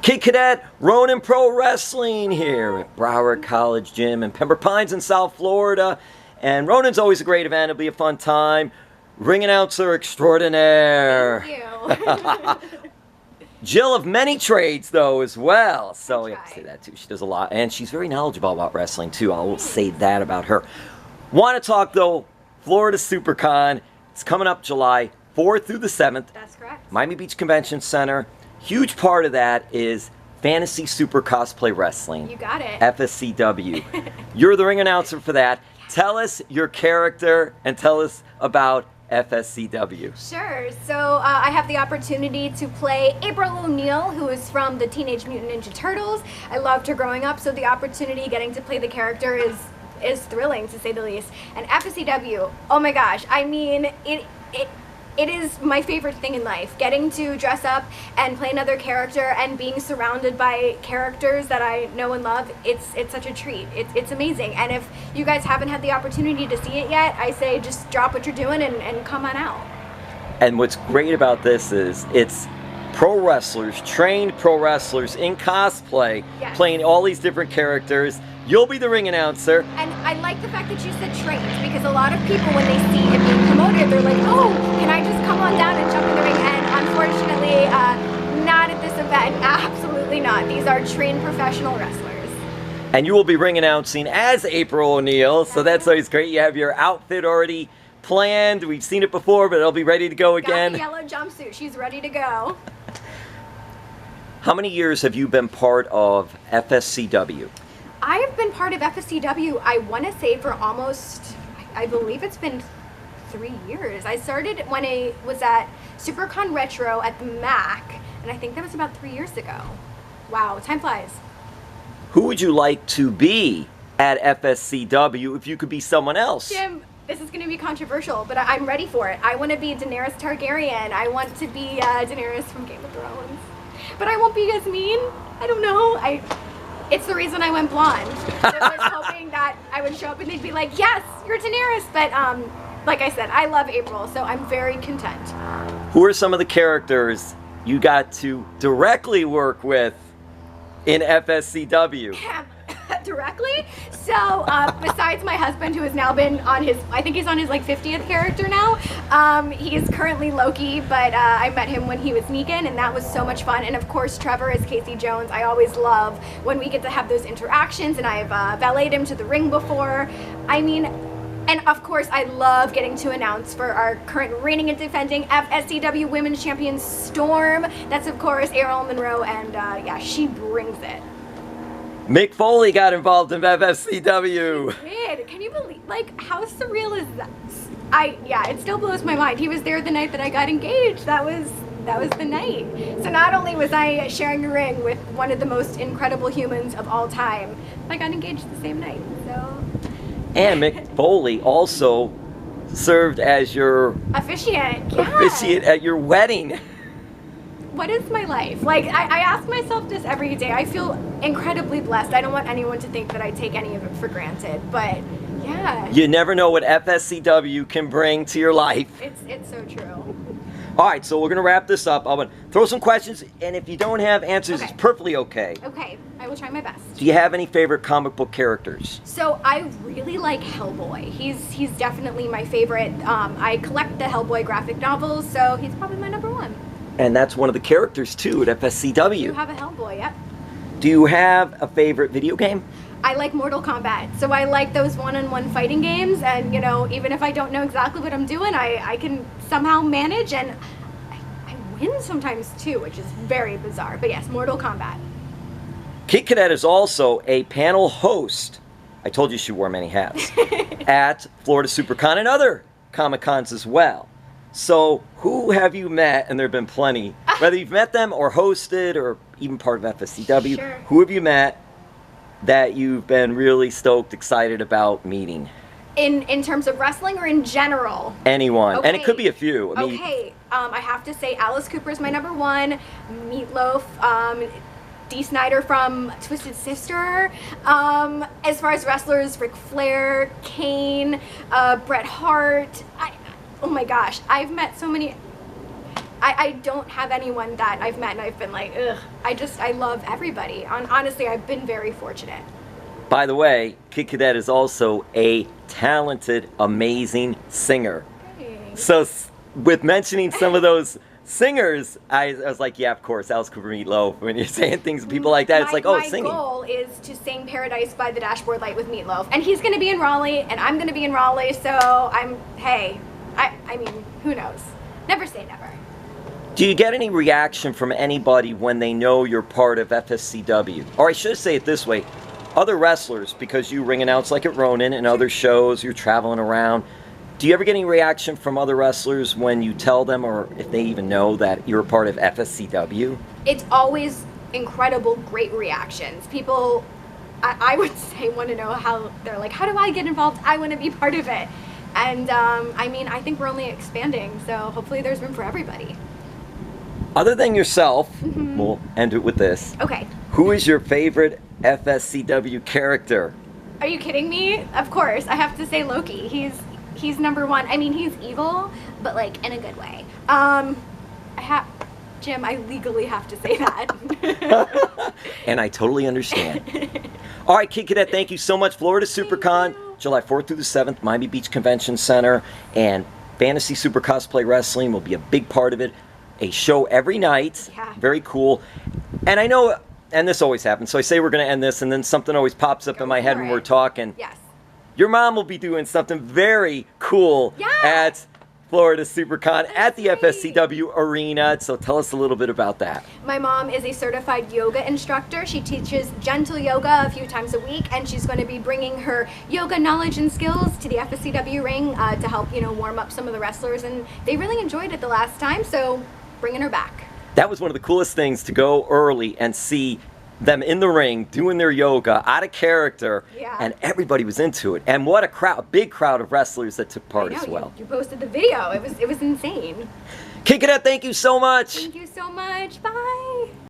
Kid Cadet Ronin Pro Wrestling here at Broward College Gym in Pembroke Pines in South Florida. And Ronin's always a great event. It'll be a fun time. Ring announcer extraordinaire. Thank you. Jill of many trades, though, as well. So, yeah, try. say that, too. She does a lot. And she's very knowledgeable about wrestling, too. I will say that about her. Want to talk, though, Florida Supercon. It's coming up July 4th through the 7th. That's correct. Miami Beach Convention Center. Huge part of that is Fantasy Super Cosplay Wrestling. You got it. FSCW. You're the ring announcer for that. Tell us your character and tell us about FSCW. Sure. So I have the opportunity to play April O'Neil, who is from the Teenage Mutant Ninja Turtles. I loved her growing up, so the opportunity getting to play the character is thrilling, to say the least. And FSCW, oh my gosh, I mean, it is my favorite thing in life. Getting to dress up and play another character and being surrounded by characters that I know and love, it's such a treat. It's amazing. And if you guys haven't had the opportunity to see it yet, I say just drop what you're doing and come on out. And what's great about this is it's pro wrestlers, trained pro wrestlers in cosplay, Yes. playing all these different characters. You'll be the ring announcer. And I like the fact that you said trained, because a lot of people, when they see it being promoted, they're like, oh, can I just come on down and jump in the ring? And unfortunately, not at this event. Absolutely not. These are trained professional wrestlers. And you will be ring announcing as April O'Neil, so that's always great. You have your outfit already planned. We've seen it before, but it'll be ready to go again. Got the yellow jumpsuit. She's ready to go. How many years have you been part of FSCW? I have been part of FSCW, I want to say, for almost, I believe it's been 3 years. I started when I was at Supercon Retro at the MAC, and I think that was about 3 years ago. Wow, time flies. Who would you like to be at FSCW if you could be someone else? Jim, this is going to be controversial, but I'm ready for it. I want to be Daenerys Targaryen. I want to be Daenerys from Game of Thrones. But I won't be as mean. I don't know. It's the reason I went blonde. I was hoping that I would show up and they'd be like, yes, you're Daenerys. But like I said, I love April, so I'm very content. Who are some of the characters you got to directly work with in FSCW? Directly? So, besides my husband, who has now been on his, I think he's on his like 50th character now. He is currently Loki, but I met him when he was Negan, and that was so much fun. And of course, Trevor is Casey Jones. I always love when we get to have those interactions, and I've valeted him to the ring before. I mean, and of course, I love getting to announce for our current reigning and defending FSCW Women's Champion, Storm. That's of course Errol Monroe, and yeah, she brings it. Mick Foley got involved in FSCW. Kid, can you believe, like, how surreal is that? Yeah, it still blows my mind. He was there the night that I got engaged. That was the night. So not only was I sharing a ring with one of the most incredible humans of all time, I got engaged the same night. So. And Mick Foley also served as your officiant. Yeah. officiant at your wedding. What is my life? Like, I ask myself this every day. I feel incredibly blessed. I don't want anyone to think that I take any of it for granted, but yeah. You never know what FSCW can bring to your life. It's so true. All right, so we're going to wrap this up. I'm going to throw some questions, and if you don't have answers, Okay. it's perfectly okay. Okay, I will try my best. Do you have any favorite comic book characters? So I really like Hellboy. He's definitely my favorite. I collect the Hellboy graphic novels, so he's probably my number one. And that's one of the characters, too, at FSCW. You have a Hellboy, yep. Do you have a favorite video game? I like Mortal Kombat, so I like those one-on-one fighting games, and you know, even if I don't know exactly what I'm doing, I can somehow manage, and I win sometimes too, which is very bizarre. But yes, Mortal Kombat. Kid Cadet is also a panel host. I told you she wore many hats. At Florida Supercon and other Comic Cons as well. So, who have you met, and there have been plenty, whether you've met them or hosted or even part of FSCW, Sure. Who have you met that you've been really stoked, excited about meeting? In terms of wrestling or in general? Anyone. Okay. And it could be a few. I mean, Okay, I have to say Alice Cooper is my number one, Meatloaf, Dee Snider from Twisted Sister. As far as wrestlers, Ric Flair, Kane, Bret Hart. Oh my gosh, I've met so many. I don't have anyone that I've met and I've been like, ugh. I love everybody. Honestly, I've been very fortunate. By the way, Kid Cadet is also a talented, amazing singer. Thanks. So with mentioning some of those singers, I was like, yeah, of course, Alice Cooper, Meatloaf. When you're saying things, people like that, it's like, oh, singing. My goal is to sing Paradise by the Dashboard Light with Meatloaf. And he's going to be in Raleigh, and I'm going to be in Raleigh, so I mean, who knows? Never say never. Do you get any reaction from anybody when they know you're part of FSCW? Or I should say it this way, other wrestlers, because you ring announce like at Ronin and other shows, you're traveling around. Do you ever get any reaction from other wrestlers when you tell them, or if they even know, that you're a part of FSCW? It's always incredible, great reactions. People, I would say, want to know how, they're like, how do I get involved? I want to be part of it. And I mean, I think we're only expanding, so hopefully there's room for everybody. Other than yourself, we'll end it with this. Okay. Who is your favorite FSCW character? Are you kidding me? Of course, I have to say Loki. He's number one. I mean, he's evil, but like in a good way. Jim, I legally have to say that. And I totally understand. All right, Kid Cadet, thank you so much. Florida Supercon, July 4th through the 7th, Miami Beach Convention Center, and Fantasy Super Cosplay Wrestling will be a big part of it. A show every night. Yeah. Very cool. And I know, and this always happens, so I say we're going to end this, and then something always pops up in my head when we're talking. Yes. Your mom will be doing something very cool at Florida Supercon at the FSCW Arena. So tell us a little bit about that. My mom is a certified yoga instructor. She teaches gentle yoga a few times a week, and she's going to be bringing her yoga knowledge and skills to the FSCW ring to help, warm up some of the wrestlers. And they really enjoyed it the last time, so bringing her back. That was one of the coolest things, to go early and see them in the ring doing their yoga out of character, and everybody was into it. And what a crowd, big crowd of wrestlers that took part as well. You posted the video. It was insane. Kid Cadet, thank you so much. Thank you so much. Bye.